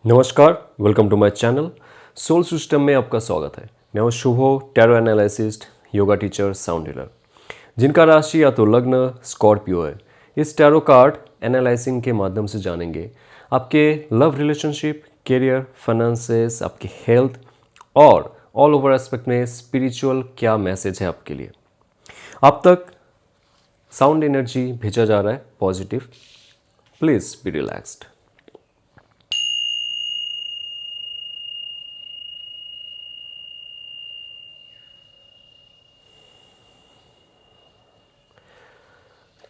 नमस्कार, welcome to my channel. Soul system में आपका स्वागत है। मैं हूं Shubho, tarot analyst, yoga teacher, sound healer, जिनका राशि या तो लग्न स्कॉर्पियो है। इस टैरो कार्ड एनालाइजिंग के माध्यम से जानेंगे आपके लव रिलेशनशिप, करियर, फाइनेंसेस, आपकी हेल्थ और ऑल ओवर एस्पेक्ट में स्पिरिचुअल क्या मैसेज है आपके लिए। आप तक साउंड एनर्जी भेजा जा रहा है पॉजिटिव। Please be relaxed.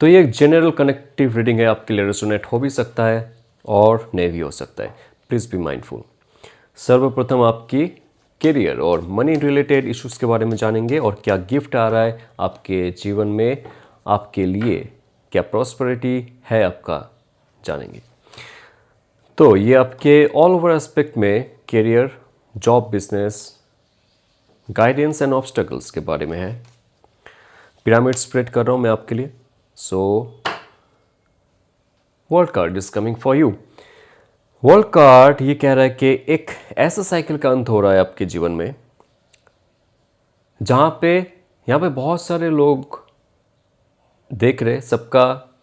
तो ये एक जनरल कनेक्टिव रीडिंग है, आपके लिए रेजोनेट हो भी सकता है और नहीं भी हो सकता है। Please be mindful. सर्वप्रथम आपकी करियर और मनी रिलेटेड इश्यूज के बारे में जानेंगे और क्या गिफ्ट आ रहा है आपके जीवन में आपके लिए, क्या प्रॉस्पेरिटी है आपका, जानेंगे। तो ये आपके ऑल ओवर एस्पेक्ट में career, job, business, guidance and obstacles के बारे में है। पिरामिड स्प्रेड कर रहा हूँ मैं आपके लिए। So world card is coming for you. World card ये कह रहा है कि एक ऐसा साइकिल का अंत हो रहा है आपके जीवन में जहाँ पे यहाँ पे बहुत सारे लोग देख रहे, सबका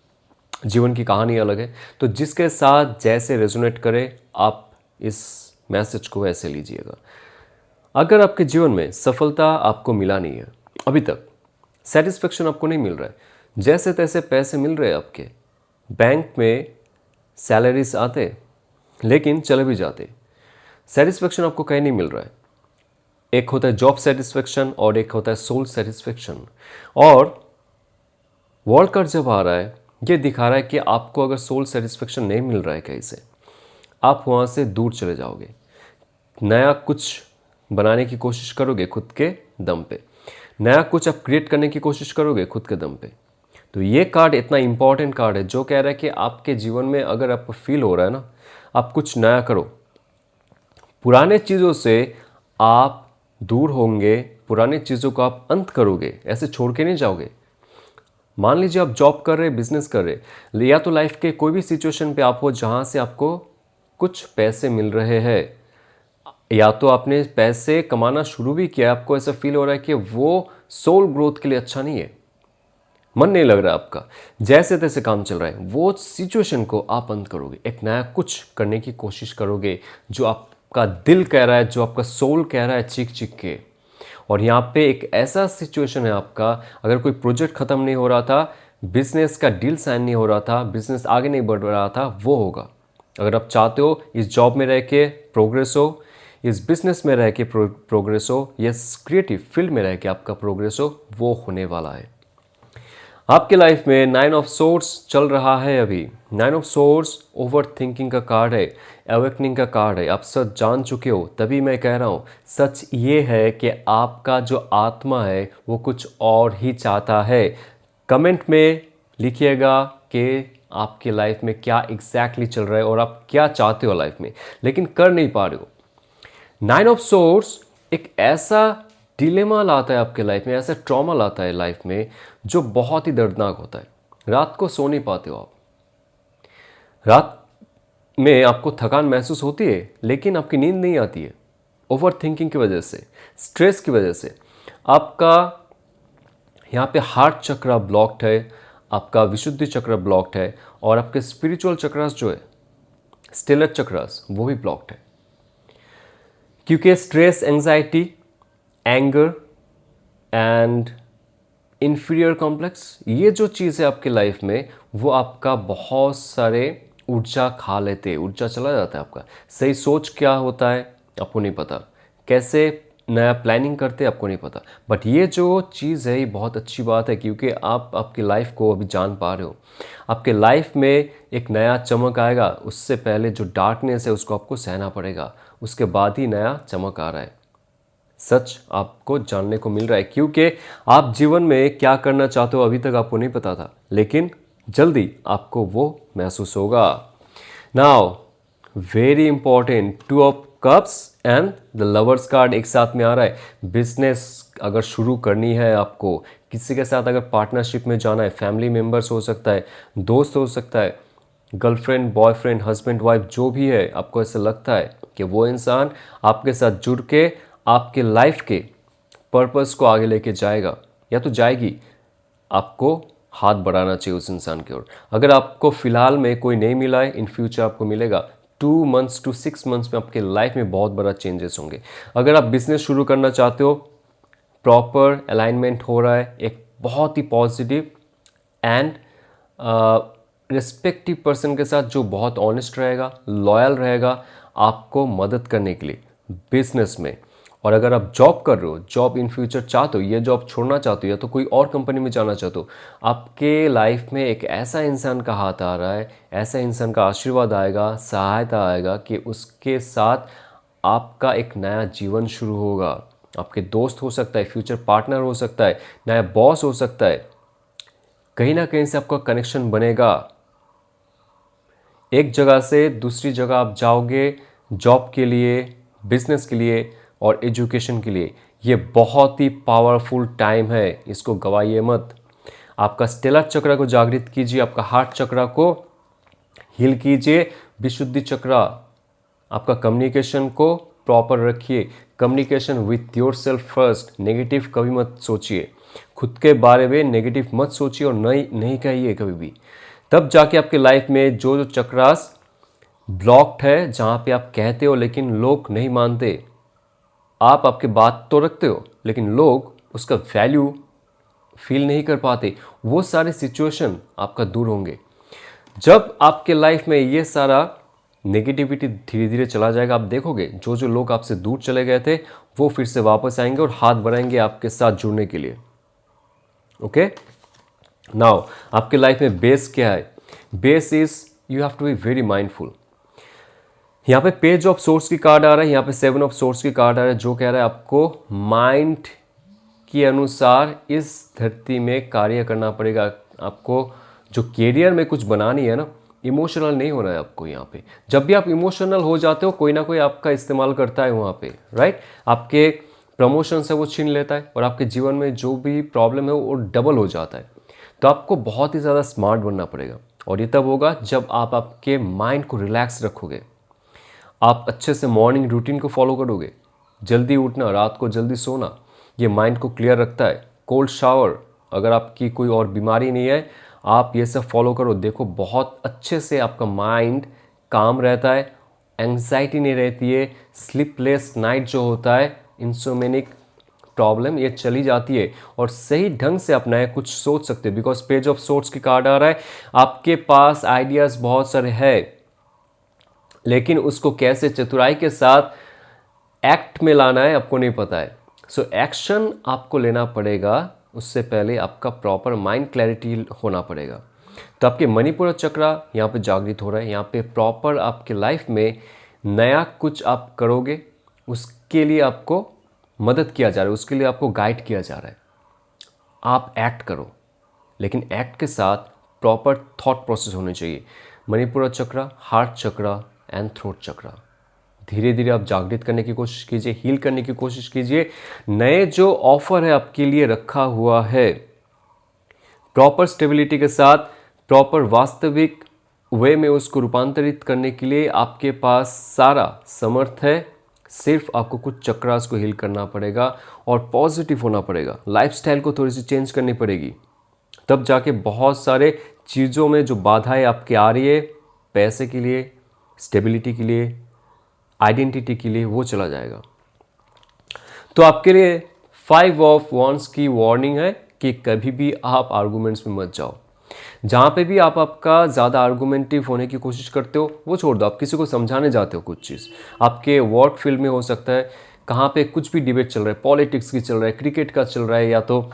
जीवन की कहानी अलग है। तो जिसके साथ जैसे रेजोनेट करे आप इस मैसेज को ऐसे लीजिएगा। अगर आपके जीवन में सफलता आपको मिला नहीं है अभी तक, सेटिस्फेक्शन आपको नहीं मिल रहा है, जैसे तैसे पैसे मिल रहे हैं आपके बैंक में, सैलरीज आते लेकिन चले भी जाते, सेटिस्फेक्शन आपको कहीं नहीं मिल रहा है। एक होता है जॉब सेटिस्फेक्शन और एक होता है सोल सेटिस्फेक्शन। और वर्ल्ड कार्ड जब आ रहा है ये दिखा रहा है कि आपको अगर सोल सेटिस्फेक्शन नहीं मिल रहा है कहीं से, आप वहाँ से दूर चले जाओगे। नया कुछ बनाने की कोशिश करोगे खुद के दम पे, नया कुछ आप क्रिएट करने की कोशिश करोगे खुद के दम पे। तो ये कार्ड इतना इंपॉर्टेंट कार्ड है जो कह रहा है कि आपके जीवन में अगर आपको फील हो रहा है ना, आप कुछ नया करो। पुराने चीज़ों से आप दूर होंगे, पुराने चीज़ों को आप अंत करोगे, ऐसे छोड़ के नहीं जाओगे। मान लीजिए आप जॉब कर रहे, बिजनेस कर रहे, या तो लाइफ के कोई भी सिचुएशन पे आप हो जहाँ से आपको कुछ पैसे मिल रहे हैं, या तो आपने पैसे कमाना शुरू भी किया, आपको ऐसा फील हो रहा है कि वो सोल ग्रोथ के लिए अच्छा नहीं है, मन नहीं लग रहा आपका, जैसे तैसे काम चल रहा है, वो सिचुएशन को आप अंत करोगे। एक नया कुछ करने की कोशिश करोगे जो आपका दिल कह रहा है, जो आपका सोल कह रहा है चीख चीख के। और यहाँ पे एक ऐसा सिचुएशन है आपका, अगर कोई प्रोजेक्ट खत्म नहीं हो रहा था, बिजनेस का डील साइन नहीं हो रहा था, बिजनेस आगे नहीं बढ़ रहा था, वो होगा। अगर आप चाहते हो इस जॉब में रह के प्रोग्रेस हो, इस बिजनेस में रह के प्रोग्रेस हो, या क्रिएटिव फील्ड में रह के आपका प्रोग्रेस हो, वो होने वाला है। आपके लाइफ में 9 ऑफ सोर्स चल रहा है अभी। 9 ऑफ सोर्स ओवर थिंकिंग का कार्ड है, अवेकनिंग का कार्ड है। आप सच जान चुके हो, तभी मैं कह रहा हूँ सच ये है कि आपका जो आत्मा है वो कुछ और ही चाहता है। कमेंट में लिखिएगा कि आपके लाइफ में क्या एग्जैक्टली चल रहा है और आप क्या चाहते हो लाइफ में, लेकिन कर नहीं पा रहे हो। 9 ऑफ सोर्स एक ऐसा डिलेमा लाता है आपके लाइफ में, ऐसा ट्रॉमा लाता है लाइफ में जो बहुत ही दर्दनाक होता है। रात को सो नहीं पाते हो आप, रात में आपको थकान महसूस होती है लेकिन आपकी नींद नहीं आती है। ओवर थिंकिंग की वजह से, स्ट्रेस की वजह से आपका यहाँ पे हार्ट चक्र ब्लॉक्ड है, आपका विशुद्धि चक्र ब्लॉक्ड है, और आपके स्पिरिचुअल चक्रास जो है, स्टेलर चक्रास, वो भी ब्लॉक्ड है। क्योंकि stress, anxiety, anger and inferior complex, ये जो चीज़ है आपकी लाइफ में, वो आपका बहुत सारे ऊर्जा खा लेते हैं, ऊर्जा चला जाता है आपका। सही सोच क्या होता है आपको नहीं पता, कैसे नया प्लानिंग करते हैं आपको नहीं पता। बट ये जो चीज़ है ये बहुत अच्छी बात है, क्योंकि आप आपकी लाइफ को अभी जान पा रहे हो। आपके लाइफ में एक नया चमक आएगा, उससे पहले जो डार्कनेस है उसको आपको सहना पड़ेगा, उसके बाद ही नया चमक आ रहा है। सच आपको जानने को मिल रहा है, क्योंकि आप जीवन में क्या करना चाहते हो अभी तक आपको नहीं पता था, लेकिन जल्दी आपको वो महसूस होगा। Now very important, 2 of cups and the lovers card एक साथ में आ रहा है। बिजनेस अगर शुरू करनी है आपको, किसी के साथ अगर पार्टनरशिप में जाना है, फैमिली मेम्बर्स हो सकता है, दोस्त हो सकता है, गर्लफ्रेंड, बॉयफ्रेंड, हस्बैंड, वाइफ जो भी है, आपको ऐसा लगता है कि वो इंसान आपके साथ जुड़ के आपके लाइफ के पर्पस को आगे लेके जाएगा या तो जाएगी, आपको हाथ बढ़ाना चाहिए उस इंसान की ओर। अगर आपको फिलहाल में कोई नहीं मिला है, इन फ्यूचर आपको मिलेगा। 2 मंथ्स टू 6 मंथ्स में आपके लाइफ में बहुत बड़ा चेंजेस होंगे। अगर आप बिजनेस शुरू करना चाहते हो, प्रॉपर अलाइनमेंट हो रहा है, एक बहुत ही पॉजिटिव एंड रिस्पेक्टिव पर्सन के साथ जो बहुत ऑनेस्ट रहेगा, लॉयल रहेगा आपको मदद करने के लिए बिजनेस में। और अगर आप जॉब कर रहे हो, जॉब इन फ्यूचर चाहते हो, ये जॉब छोड़ना चाहते हो या तो कोई और कंपनी में जाना चाहते हो, आपके लाइफ में एक ऐसा इंसान का हाथ आ रहा है, ऐसा इंसान का आशीर्वाद आएगा, सहायता आएगा कि उसके साथ आपका एक नया जीवन शुरू होगा। आपके दोस्त हो सकता है, फ्यूचर पार्टनर हो सकता है, नया बॉस हो सकता है, कहीं ना कहीं से आपका कनेक्शन बनेगा। एक जगह से दूसरी जगह आप जाओगे जॉब के लिए, बिजनेस के लिए और एजुकेशन के लिए। ये बहुत ही पावरफुल टाइम है, इसको गवाइए मत। आपका स्टेलर चक्र को जागृत कीजिए, आपका हार्ट चक्र को हील कीजिए, विशुद्धि चक्र, आपका कम्युनिकेशन को प्रॉपर रखिए। Communication with your self first. Negative कभी मत सोचिए, खुद के बारे में नेगेटिव मत सोचिए और नहीं नहीं कहिए कभी भी। तब जाके आपके लाइफ में जो जो चक्रास ब्लॉक्ड है, जहाँ पे आप कहते हो लेकिन लोग नहीं मानते, आप आपके बात तो रखते हो लेकिन लोग उसका वैल्यू फील नहीं कर पाते, वो सारे सिचुएशन आपका दूर होंगे। जब आपके लाइफ में ये सारा नेगेटिविटी धीरे धीरे चला जाएगा, आप देखोगे जो जो लोग आपसे दूर चले गए थे वो फिर से वापस आएंगे और हाथ बढ़ाएंगे आपके साथ जुड़ने के लिए। ओके, नाउ आपके लाइफ में बेस क्या है? Base is you have to be very mindful. यहाँ पे पेज ऑफ सोर्स की कार्ड आ रहा है, यहाँ पे 7 ऑफ सोर्स की कार्ड आ रहा है, जो कह रहा है आपको माइंड के अनुसार इस धरती में कार्य करना पड़ेगा। आपको जो कैरियर में कुछ बनानी है ना, इमोशनल नहीं होना है आपको। यहाँ पे जब भी आप इमोशनल हो जाते हो, कोई ना कोई आपका इस्तेमाल करता है वहाँ पे, राइट? आपके प्रमोशन से वो छीन लेता है और आपके जीवन में जो भी प्रॉब्लम है वो डबल हो जाता है। तो आपको बहुत ही ज़्यादा स्मार्ट बनना पड़ेगा और ये तब होगा जब आप आपके माइंड को रिलैक्स रखोगे, आप अच्छे से मॉर्निंग रूटीन को फॉलो करोगे। जल्दी उठना, रात को जल्दी सोना, ये माइंड को क्लियर रखता है। कोल्ड शावर, अगर आपकी कोई और बीमारी नहीं है, आप ये सब फॉलो करो, देखो बहुत अच्छे से आपका माइंड काम रहता है, एंग्जाइटी नहीं रहती है। स्लीपलेस नाइट जो होता है, इंसोमेनिक प्रॉब्लम, ये चली जाती है और सही ढंग से अपना है कुछ सोच सकते हो। बिकॉज पेज ऑफ सोर्स की कार्ड आ रहा है, आपके पास आइडियाज बहुत सारे हैं लेकिन उसको कैसे चतुराई के साथ एक्ट में लाना है आपको नहीं पता है। सो एक्शन आपको लेना पड़ेगा, उससे पहले आपका प्रॉपर माइंड क्लैरिटी होना पड़ेगा। तो आपके मणिपुर चक्र यहाँ पे जागृत हो रहा है, यहाँ पे प्रॉपर आपके लाइफ में नया कुछ आप करोगे, उसके लिए आपको मदद किया जा रहा है, उसके लिए आपको गाइड किया जा रहा है। आप एक्ट करो, लेकिन एक्ट के साथ प्रॉपर थॉट प्रोसेस होने चाहिए। मणिपुर चक्र, हार्ट चक्र एंड थ्रोट चक्र धीरे धीरे आप जागृत करने की कोशिश कीजिए, हील करने की कोशिश कीजिए। नए जो ऑफर है आपके लिए रखा हुआ है, प्रॉपर स्टेबिलिटी के साथ, प्रॉपर वास्तविक वे में उसको रूपांतरित करने के लिए आपके पास सारा समर्थ है। सिर्फ आपको कुछ चक्रास को हील करना पड़ेगा और पॉजिटिव होना पड़ेगा। लाइफस्टाइल को थोड़ी सी चेंज करनी पड़ेगी, तब जाके बहुत सारे चीज़ों में जो बाधाएं आपके आ रही है, पैसे के लिए, स्टेबिलिटी के लिए, आइडेंटिटी के लिए, वो चला जाएगा। तो आपके लिए 5 ऑफ वॉन्ड्स की वार्निंग है कि कभी भी आप आर्गूमेंट्स में मत जाओ। जहाँ पे भी आप आपका ज़्यादा आर्गूमेंटिव होने की कोशिश करते हो वो छोड़ दो। आप किसी को समझाने जाते हो कुछ चीज़, आपके वर्क फील्ड में हो सकता है, कहाँ पे कुछ भी डिबेट चल रहा है, पॉलिटिक्स की चल रहा है, क्रिकेट का चल रहा है, या तो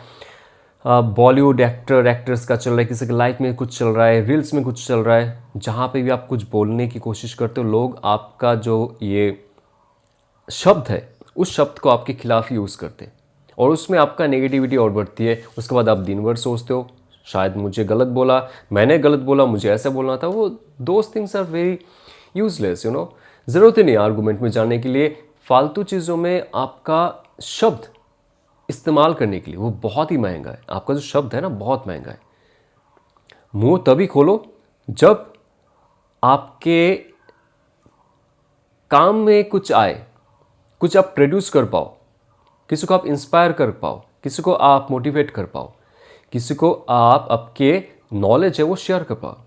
बॉलीवुड एक्टर्स का चल रहा है, किसी की लाइफ में कुछ चल रहा है, रील्स में कुछ चल रहा है, जहाँ पे भी आप कुछ बोलने की कोशिश करते हो, लोग आपका जो ये शब्द है उस शब्द को आपके खिलाफ ही यूज़ करते हैं और उसमें आपका नेगेटिविटी और बढ़ती है। उसके बाद आप दिन भर सोचते हो शायद मुझे गलत बोला, मैंने गलत बोला, मुझे ऐसा बोलना था। वो those things are very useless, ज़रूरत ही नहीं आर्गूमेंट में जाने के लिए। फालतू चीज़ों में आपका शब्द इस्तेमाल करने के लिए वो बहुत ही महंगा है। आपका जो शब्द है ना, बहुत महंगा है। मुंह तभी खोलो जब आपके काम में कुछ आए, कुछ आप प्रोड्यूस कर पाओ, किसी को आप इंस्पायर कर पाओ, किसी को आप मोटिवेट कर पाओ, किसी को आप आपके नॉलेज है वो शेयर कर पाओ।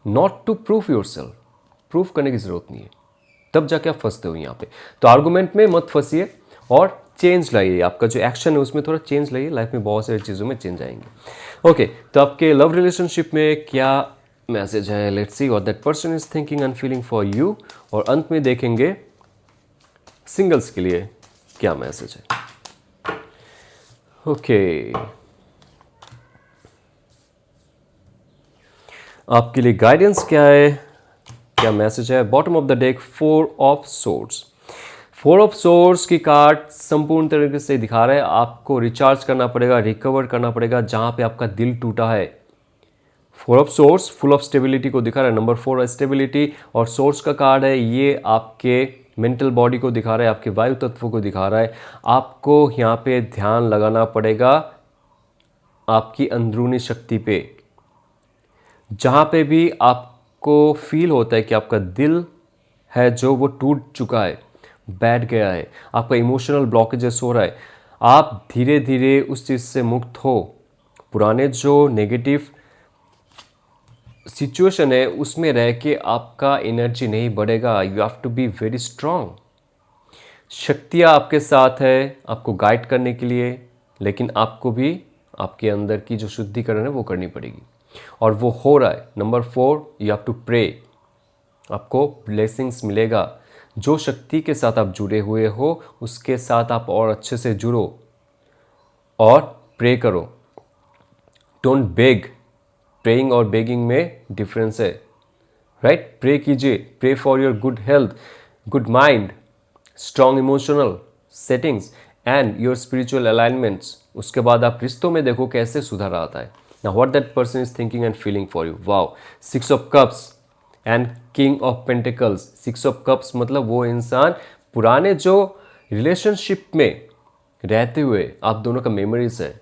Not to prove your self, prove करने की ज़रूरत नहीं है, तब जाके आप फंसते हो यहाँ पे। तो आर्गूमेंट में मत फंसिए और चेंज लाइए, आपका जो एक्शन है उसमें थोड़ा चेंज लाइए, लाइफ में बहुत सारी चीज़ों में चेंज आएंगे। ओके, तो आपके लव रिलेशनशिप में क्या मैसेज है, let's see what that person is thinking and feeling for you. और अंत में देखेंगे सिंगल्स के लिए क्या मैसेज है। ओके, आपके लिए गाइडेंस क्या है, क्या मैसेज है। Bottom of the deck 4 of swords. 4 of swords की कार्ड संपूर्ण तरीके से दिखा रहा है आपको रिचार्ज करना पड़ेगा, रिकवर करना पड़ेगा जहां पे आपका दिल टूटा है। 4 of swords full of stability को दिखा रहा है। नंबर 4 है स्टेबिलिटी, और सोर्स का कार्ड है, ये आपके मेंटल बॉडी को दिखा रहा है, आपके वायु तत्व को दिखा रहा है। आपको यहाँ पे ध्यान लगाना पड़ेगा आपकी अंदरूनी शक्ति पे। जहाँ पे भी आपको फील होता है कि आपका दिल है जो वो टूट चुका है, बैठ गया है, आपका इमोशनल ब्लॉकेजेस हो रहा है, आप धीरे धीरे उस चीज़ से मुक्त हो। पुराने जो नेगेटिव सिचुएशन है उसमें रह के आपका एनर्जी नहीं बढ़ेगा। You have to be very strong. शक्तियाँ आपके साथ है आपको गाइड करने के लिए, लेकिन आपको भी आपके अंदर की जो शुद्धिकरण है वो करनी पड़ेगी, और वो हो रहा है। Number 4, you have to pray. आपको ब्लेसिंग्स मिलेगा। जो शक्ति के साथ आप जुड़े हुए हो उसके साथ आप और अच्छे से जुड़ो और प्रे करो। Don't beg. प्रेइंग और बेगिंग में डिफरेंस है, राइट? प्रे कीजिए, pray for your good health, good mind, strong emotional settings and your spiritual alignments. उसके बाद आप रिश्तों में देखो कैसे सुधार आता है। Now what that person is thinking and feeling for you. Wow. 6 of Cups and King of Pentacles. 6 of Cups मतलब वो इंसान पुराने जो रिलेशनशिप में रहते हुए आप दोनों का मेमोरीज है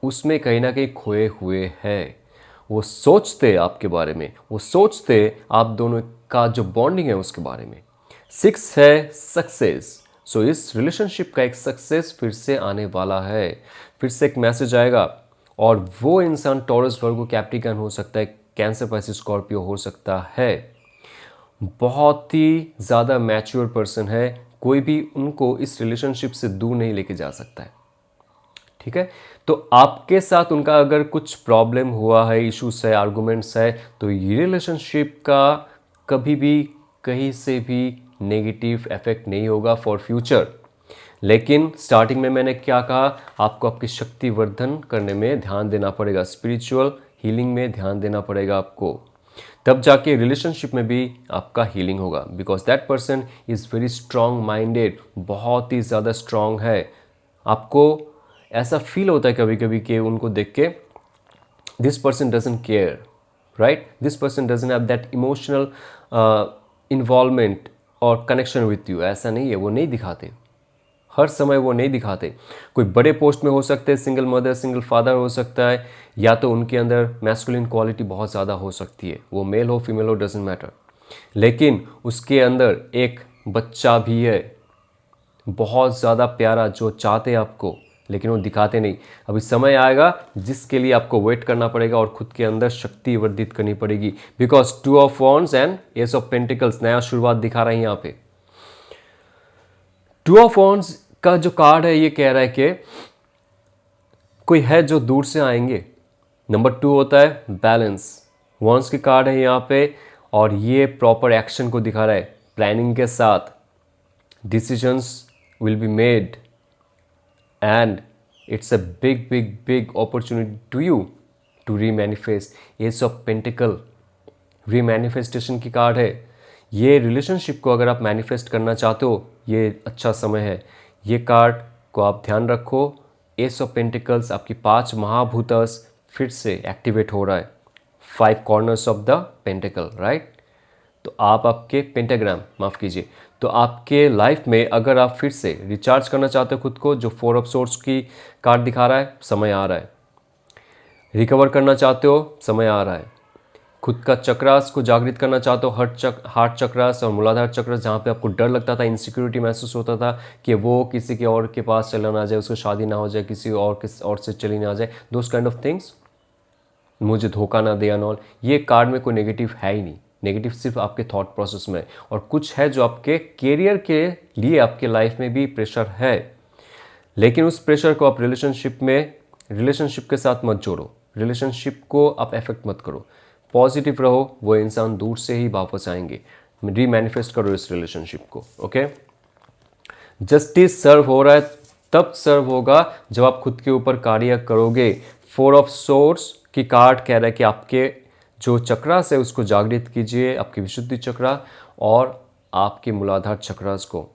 उसमें कहीं ना कहीं खोए हुए हैं। वो सोचते आपके बारे में, वो सोचते आप दोनों का जो बॉन्डिंग है उसके बारे में। 6 है सक्सेस। सो इस रिलेशनशिप का एक सक्सेस फिर से आने वाला है, फिर से एक मैसेज आएगा। और वो इंसान टॉरस वर्गो कैप्रिकॉर्न हो सकता है, कैंसर पाइसिस स्कॉर्पियो हो सकता है। बहुत ही ज़्यादा मैच्योर पर्सन है, कोई भी उनको इस रिलेशनशिप से दूर नहीं लेके जा सकता है, ठीक है? तो आपके साथ उनका अगर कुछ प्रॉब्लम हुआ है, इश्यूज है, आर्गूमेंट्स है, तो ये रिलेशनशिप का कभी भी कहीं से भी नेगेटिव इफेक्ट नहीं होगा फॉर फ्यूचर। लेकिन स्टार्टिंग में मैंने क्या कहा, आपको आपकी शक्ति वर्धन करने में ध्यान देना पड़ेगा, स्पिरिचुअल हीलिंग में ध्यान देना पड़ेगा आपको, तब जाके रिलेशनशिप में भी आपका हीलिंग होगा। Because that person is very strong minded, बहुत ही ज़्यादा स्ट्रांग है। आपको ऐसा फील होता है कभी कभी कि उनको देख के this person doesn't care, right? This person doesn't have that emotional involvement और कनेक्शन विथ यू। ऐसा नहीं है, वो नहीं दिखाते, हर समय वो नहीं दिखाते। कोई बड़े पोस्ट में हो सकते हैं, सिंगल मदर सिंगल फादर हो सकता है, या तो उनके अंदर मैस्कुलिन क्वालिटी बहुत ज़्यादा हो सकती है, वो मेल हो फीमेल हो डजंट मैटर, लेकिन उसके अंदर एक बच्चा भी है बहुत ज़्यादा प्यारा जो चाहते हैं आपको, लेकिन वो दिखाते नहीं। अभी समय आएगा जिसके लिए आपको वेट करना पड़ेगा और खुद के अंदर शक्ति वर्धित करनी पड़ेगी। Because 2 of wands and S of pentacles नया शुरुआत दिखा रहे हैं यहाँ पे। 2 ऑफ वॉन्ड्स का जो कार्ड है ये कह रहा है कि कोई है जो दूर से आएंगे। नंबर 2 होता है बैलेंस। वॉन्ड्स की कार्ड है यहाँ पे, और ये प्रॉपर एक्शन को दिखा रहा है। प्लानिंग के साथ decisions will be made and it's a big big big opportunity to you to remanifest. Ace of pentacle remanifestation की कार्ड है। ये रिलेशनशिप को अगर आप मैनिफेस्ट करना चाहते हो ये अच्छा समय है। ये कार्ड को आप ध्यान रखो। एस ऑफ पेंटिकल्स आपकी 5 महाभूतस फिर से एक्टिवेट हो रहा है। 5 corners of the pentacle, right? तो आप आपके पेंटाग्राम, माफ़ कीजिए, तो आपके लाइफ में अगर आप फिर से रिचार्ज करना चाहते हो खुद को, जो 4 ऑफ सोर्स की कार्ड दिखा रहा है, समय आ रहा है। रिकवर करना चाहते हो, समय आ रहा है। खुद का चक्रास को जागृत करना चाहते हो, हार्ट चक्रास और मूलाधार चक्रास, जहाँ पे आपको डर लगता था, इनसिक्योरिटी महसूस होता था कि वो किसी के और के पास चला ना जाए, उसको शादी ना हो जाए, किसी और से चली ना जाए, दोज काइंड ऑफ थिंग्स, मुझे धोखा ना दे एंड ऑल। ये कार्ड में कोई नेगेटिव है ही नहीं, नेगेटिव सिर्फ आपके थॉट प्रोसेस में, और कुछ है जो आपके कैरियर के लिए आपके लाइफ में भी प्रेशर है, लेकिन उस प्रेशर को आप रिलेशनशिप के साथ मत जोड़ो, रिलेशनशिप को आप इफेक्ट मत करो, पॉजिटिव रहो, वो इंसान दूर से ही वापस आएंगे। रीमैनिफेस्ट करो इस रिलेशनशिप को। ओके, जस्टिस सर्व हो रहा है, तब सर्व होगा जब आप खुद के ऊपर कार्य करोगे। 4 ऑफ सोर्ड्स की कार्ड कह रहा है कि आपके जो चक्रास है उसको जागृत कीजिए, आपकी विशुद्धि चक्रा और आपके मूलाधार चक्रास को।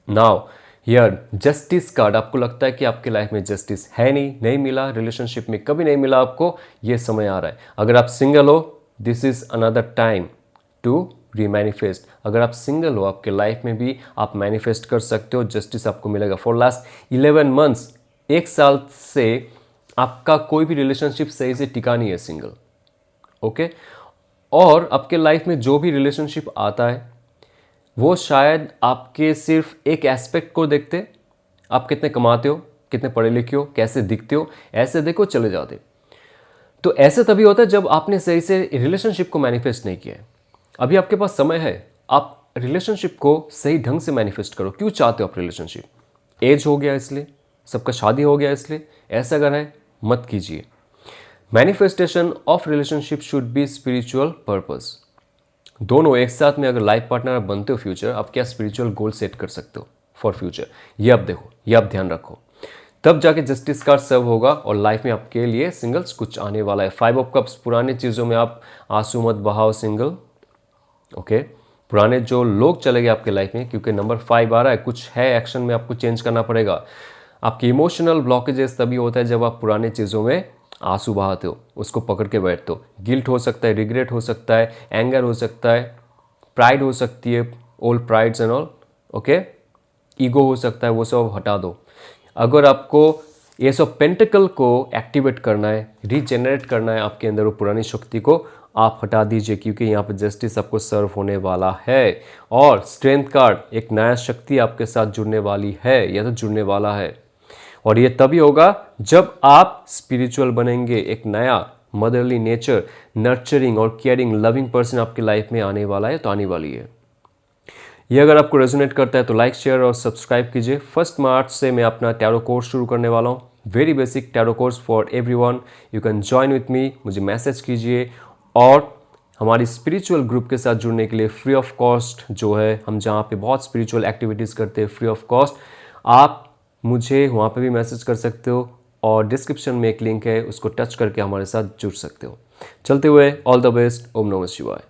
नाउ हियर जस्टिस कार्ड, आपको लगता है कि आपके लाइफ में जस्टिस है नहीं मिला, रिलेशनशिप में कभी नहीं मिला आपको, ये समय आ रहा है। अगर आप सिंगल हो, this is another time to remanifest. अगर आप सिंगल हो, आपके लाइफ में भी आप मैनिफेस्ट कर सकते हो, जस्टिस आपको मिलेगा। फॉर लास्ट 11 मंथ्स, 1 साल से आपका कोई भी रिलेशनशिप सही से टिका नहीं है, सिंगल। ओके, और आपके लाइफ में जो भी रिलेशनशिप आता है वो शायद आपके सिर्फ एक एस्पेक्ट को देखते, आप कितने कमाते हो, कितने पढ़े लिखे हो, कैसे दिखते हो, ऐसे देखो चले जाते। तो ऐसे तभी होता है जब आपने सही से रिलेशनशिप को मैनिफेस्ट नहीं किया है। अभी आपके पास समय है, आप रिलेशनशिप को सही ढंग से मैनिफेस्ट करो। क्यों चाहते हो आप रिलेशनशिप? एज हो गया इसलिए, सबका शादी हो गया इसलिए, ऐसा अगर है मत कीजिए। Manifestation of relationship should be spiritual purpose. दोनों एक साथ में अगर लाइफ पार्टनर बनते हो फ्यूचर, आप क्या स्पिरिचुअल गोल सेट कर सकते हो फॉर फ्यूचर, ये आप देखो, ये आप ध्यान रखो, तब जाके जस्टिस कार्ड सर्व होगा और लाइफ में आपके लिए सिंगल्स कुछ आने वाला है। 5 ऑफ कप्स, पुराने चीज़ों में आप आंसू मत बहाओ सिंगल। ओके, पुराने जो लोग चले गए आपके लाइफ में, क्योंकि नंबर 5 आ रहा है, कुछ है एक्शन में आपको चेंज करना पड़ेगा। आपकी इमोशनल ब्लॉकेजेस तभी होता है जब आप पुराने चीज़ों में आंसू बहाते हो, उसको पकड़ के बैठते हो। गिल्ट हो सकता है, रिग्रेट हो सकता है, एंगर हो सकता है, प्राइड हो सकती है, old prides and all. Okay, ego हो सकता है, वो सब हटा दो। अगर आपको ये सब पेंटिकल को एक्टिवेट करना है, रीजेनरेट करना है आपके अंदर, वो पुरानी शक्ति को आप हटा दीजिए, क्योंकि यहाँ पर जस्टिस आपको सर्व होने वाला है। और स्ट्रेंथ कार्ड, एक नया शक्ति आपके साथ जुड़ने वाली है या तो जुड़ने वाला है, और ये तभी होगा जब आप स्पिरिचुअल बनेंगे। एक नया मदरली नेचर, नर्चरिंग और केयरिंग, लविंग पर्सन आपकी लाइफ में आने वाला है, तो आने वाली है। ये अगर आपको रेजोनेट करता है तो लाइक, शेयर और सब्सक्राइब कीजिए। 1 मार्च से मैं अपना टैरो कोर्स शुरू करने वाला हूँ, very basic tarot course for everyone. You can join with me, मुझे मैसेज कीजिए। और हमारी स्पिरिचुअल ग्रुप के साथ जुड़ने के लिए फ्री ऑफ कॉस्ट जो है, हम जहाँ पे बहुत स्पिरिचुअल एक्टिविटीज़ करते हैं फ्री ऑफ कॉस्ट, आप मुझे वहाँ पे भी मैसेज कर सकते हो, और डिस्क्रिप्शन में एक लिंक है, उसको टच करके हमारे साथ जुड़ सकते हो। चलते हुए ऑल द बेस्ट, ओम नमः शिवाय।